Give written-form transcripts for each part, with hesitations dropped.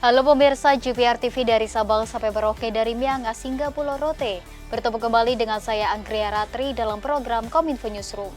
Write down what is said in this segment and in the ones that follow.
Halo pemirsa GPR TV dari Sabang sampai Merauke, dari Miangas hingga Pulau Rote. Bertemu kembali dengan saya Anggria Ratri dalam program Kominfo Newsroom.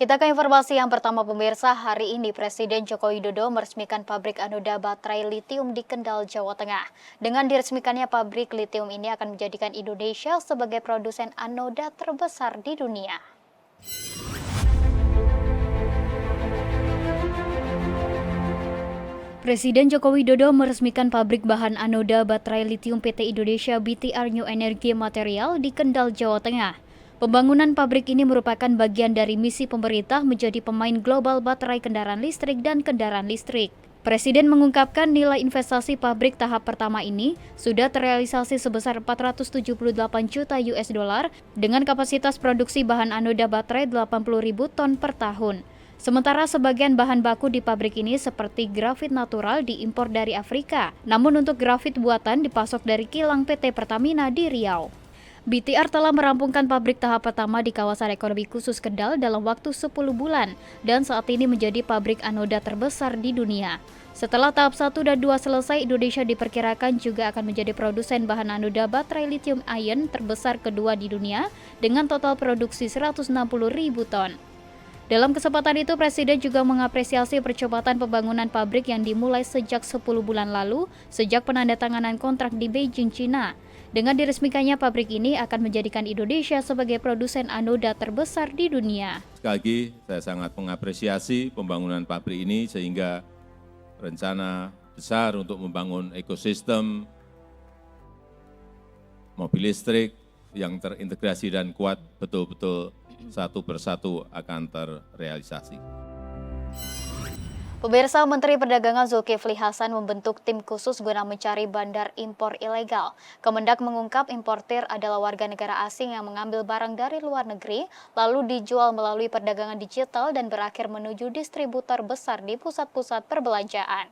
Kita ke informasi yang pertama pemirsa. Hari ini Presiden Joko Widodo meresmikan pabrik anoda baterai litium di Kendal, Jawa Tengah. Dengan diresmikannya pabrik litium ini akan menjadikan Indonesia sebagai produsen anoda terbesar di dunia. Presiden Joko Widodo meresmikan pabrik bahan anoda baterai litium PT Indonesia BTR New Energy Material di Kendal, Jawa Tengah. Pembangunan pabrik ini merupakan bagian dari misi pemerintah menjadi pemain global baterai kendaraan listrik dan kendaraan listrik. Presiden mengungkapkan nilai investasi pabrik tahap pertama ini sudah terrealisasi sebesar 478 juta US dollar dengan kapasitas produksi bahan anoda baterai 80.000 ton per tahun. Sementara sebagian bahan baku di pabrik ini seperti grafit natural diimpor dari Afrika, namun untuk grafit buatan dipasok dari kilang PT Pertamina di Riau. BTR telah merampungkan pabrik tahap pertama di kawasan ekonomi khusus Kendal dalam waktu 10 bulan dan saat ini menjadi pabrik anoda terbesar di dunia. Setelah tahap 1 dan 2 selesai, Indonesia diperkirakan juga akan menjadi produsen bahan anoda baterai lithium ion terbesar kedua di dunia dengan total produksi 160.000 ton. Dalam kesempatan itu, Presiden juga mengapresiasi percepatan pembangunan pabrik yang dimulai sejak 10 bulan lalu sejak penandatanganan kontrak di Beijing, China. Dengan diresmikannya pabrik ini akan menjadikan Indonesia sebagai produsen anoda terbesar di dunia. Sekali lagi, saya sangat mengapresiasi pembangunan pabrik ini sehingga rencana besar untuk membangun ekosistem mobil listrik yang terintegrasi dan kuat betul-betul satu persatu akan terrealisasi. Pemirsa, Menteri Perdagangan Zulkifli Hasan membentuk tim khusus guna mencari bandar impor ilegal. Kemendak mengungkap importir adalah warga negara asing yang mengambil barang dari luar negeri, lalu dijual melalui perdagangan digital dan berakhir menuju distributor besar di pusat-pusat perbelanjaan.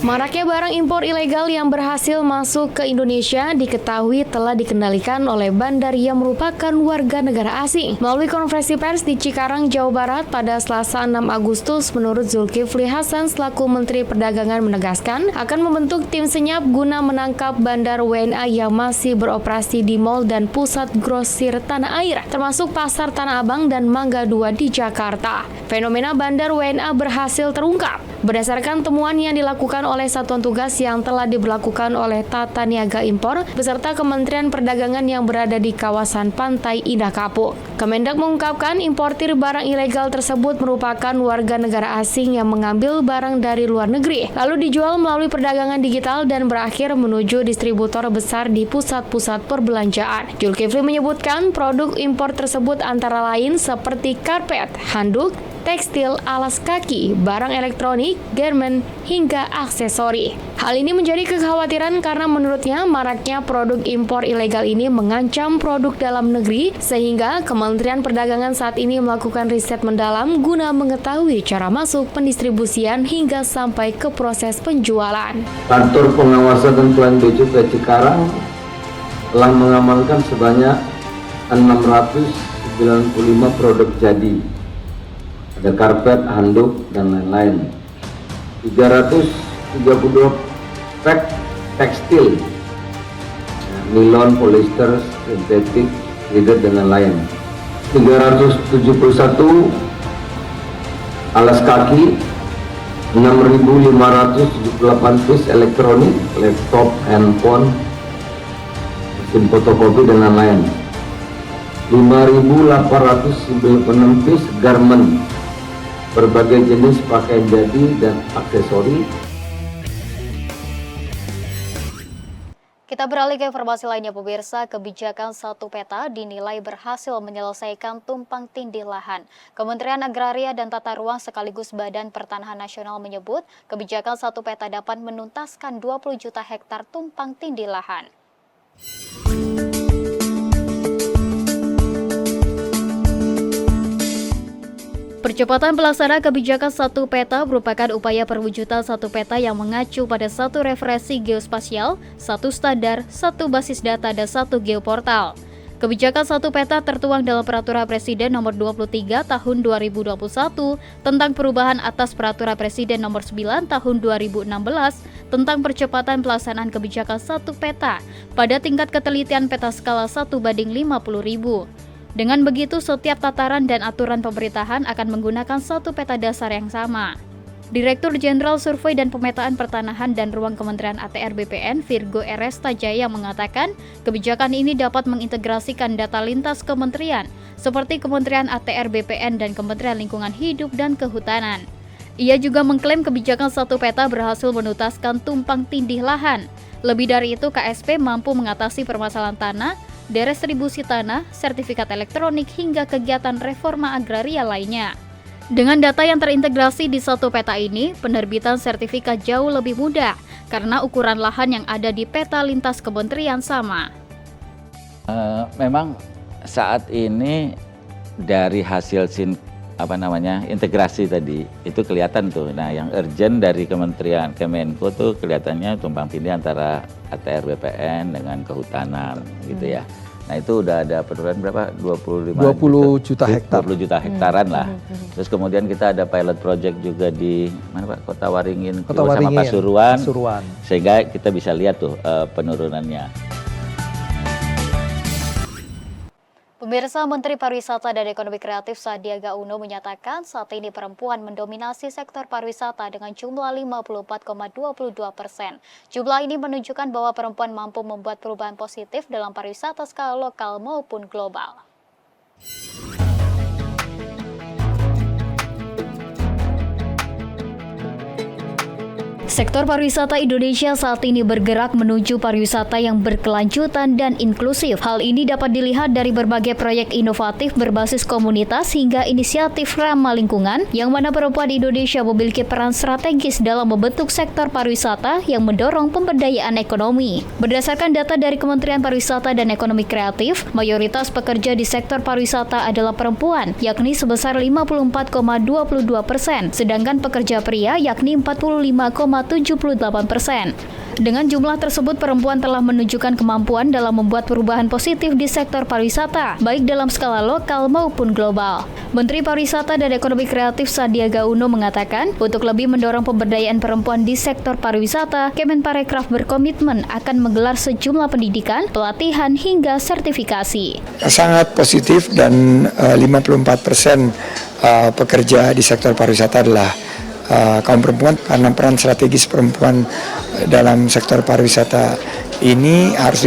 Maraknya barang impor ilegal yang berhasil masuk ke Indonesia diketahui telah dikendalikan oleh bandar yang merupakan warga negara asing. Melalui konferensi pers di Cikarang, Jawa Barat pada Selasa 6 Agustus, menurut Zulkifli Hasan selaku Menteri Perdagangan menegaskan akan membentuk tim senyap guna menangkap bandar WNA yang masih beroperasi di mal dan pusat grosir tanah air, termasuk Pasar Tanah Abang dan Mangga 2 di Jakarta. Fenomena bandar WNA berhasil terungkap berdasarkan temuan yang dilakukan oleh Satuan Tugas yang telah diberlakukan oleh Tata Niaga Impor beserta Kementerian Perdagangan yang berada di kawasan Pantai Indah Kapuk. Kemendak mengungkapkan importir barang ilegal tersebut merupakan warga negara asing yang mengambil barang dari luar negeri, lalu dijual melalui perdagangan digital dan berakhir menuju distributor besar di pusat-pusat perbelanjaan. Zulkifli menyebutkan produk impor tersebut antara lain seperti karpet, handuk, tekstil, alas kaki, barang elektronik, garment, hingga aksesori. Hal ini menjadi kekhawatiran karena menurutnya maraknya produk impor ilegal ini mengancam produk dalam negeri sehingga Kementerian Perdagangan saat ini melakukan riset mendalam guna mengetahui cara masuk pendistribusian hingga sampai ke proses penjualan. Kantor Pengawasan dan Pelayanan Bea Cukai Cikarang telah mengamankan sebanyak 695 produk jadi. Ada karpet, handuk, dan lain-lain. 332 pack tekstil, nilon, polyester, sintetik, leather, dan lain-lain. 371 alas kaki, 6.578 piece elektronik, laptop, handphone, mesin fotokopi, dan lain-lain. 5.896 piece garment, berbagai jenis pakaian jadi dan aksesori. Kita beralih ke informasi lainnya, pemirsa. Kebijakan satu peta dinilai berhasil menyelesaikan tumpang tindih lahan. Kementerian Agraria dan Tata Ruang sekaligus Badan Pertanahan Nasional menyebut kebijakan satu peta dapat menuntaskan 20 juta hektar tumpang tindih lahan. Percepatan pelaksanaan kebijakan satu peta merupakan upaya perwujudan satu peta yang mengacu pada satu referensi geospasial, satu standar, satu basis data, dan satu geoportal. Kebijakan satu peta tertuang dalam Peraturan Presiden Nomor 23 Tahun 2021 tentang perubahan atas Peraturan Presiden Nomor 9 Tahun 2016 tentang percepatan pelaksanaan kebijakan satu peta pada tingkat ketelitian peta skala 1:50.000. Dengan begitu, setiap tataran dan aturan pemerintahan akan menggunakan satu peta dasar yang sama. Direktur Jenderal Survei dan Pemetaan Pertanahan dan Ruang Kementerian ATR BPN, Virgo Eresta Jaya mengatakan, kebijakan ini dapat mengintegrasikan data lintas kementerian, seperti Kementerian ATR BPN dan Kementerian Lingkungan Hidup dan Kehutanan. Ia juga mengklaim kebijakan satu peta berhasil menuntaskan tumpang tindih lahan. Lebih dari itu, KSP mampu mengatasi permasalahan tanah, distribusi tanah, sertifikat elektronik, hingga kegiatan reforma agraria lainnya. Dengan data yang terintegrasi di satu peta ini, penerbitan sertifikat jauh lebih mudah karena ukuran lahan yang ada di peta lintas kementerian sama. Memang saat ini dari hasil integrasi tadi itu kelihatan tuh. Nah, yang urgent dari Kementerian Kemenko tuh kelihatannya tumpang tindih antara ATR BPN dengan kehutanan gitu ya. Nah, itu udah ada penurunan berapa? 20 juta hektar. 20 juta hektaran lah. Terus kemudian kita ada pilot project juga di mana Pak? Kota Waringin sama Pasuruan. Sehingga kita bisa lihat tuh penurunannya. Pemirsa, Menteri Pariwisata dan Ekonomi Kreatif Sandiaga Uno menyatakan saat ini perempuan mendominasi sektor pariwisata dengan jumlah 54,22%. Jumlah ini menunjukkan bahwa perempuan mampu membuat perubahan positif dalam pariwisata skala lokal maupun global. Sektor pariwisata Indonesia saat ini bergerak menuju pariwisata yang berkelanjutan dan inklusif. Hal ini dapat dilihat dari berbagai proyek inovatif berbasis komunitas hingga inisiatif ramah lingkungan, yang mana perempuan Indonesia memiliki peran strategis dalam membentuk sektor pariwisata yang mendorong pemberdayaan ekonomi. Berdasarkan data dari Kementerian Pariwisata dan Ekonomi Kreatif, mayoritas pekerja di sektor pariwisata adalah perempuan, yakni sebesar 54,22%, sedangkan pekerja pria yakni 45,78%. Dengan jumlah tersebut, perempuan telah menunjukkan kemampuan dalam membuat perubahan positif di sektor pariwisata, baik dalam skala lokal maupun global. Menteri Pariwisata dan Ekonomi Kreatif Sandiaga Uno mengatakan, untuk lebih mendorong pemberdayaan perempuan di sektor pariwisata, Kemenparekraf berkomitmen akan menggelar sejumlah pendidikan, pelatihan, hingga sertifikasi. Sangat positif dan 54% pekerja di sektor pariwisata adalah kaum perempuan, karena peran strategis perempuan dalam sektor pariwisata ini harus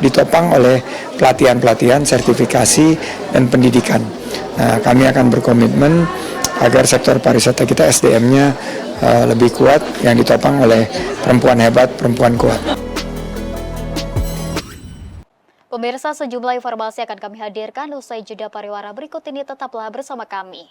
ditopang oleh pelatihan-pelatihan, sertifikasi, dan pendidikan. Nah, kami akan berkomitmen agar sektor pariwisata kita SDM-nya lebih kuat, yang ditopang oleh perempuan hebat, perempuan kuat. Pemirsa, sejumlah informasi akan kami hadirkan usai jeda pariwara berikut ini, tetaplah bersama kami.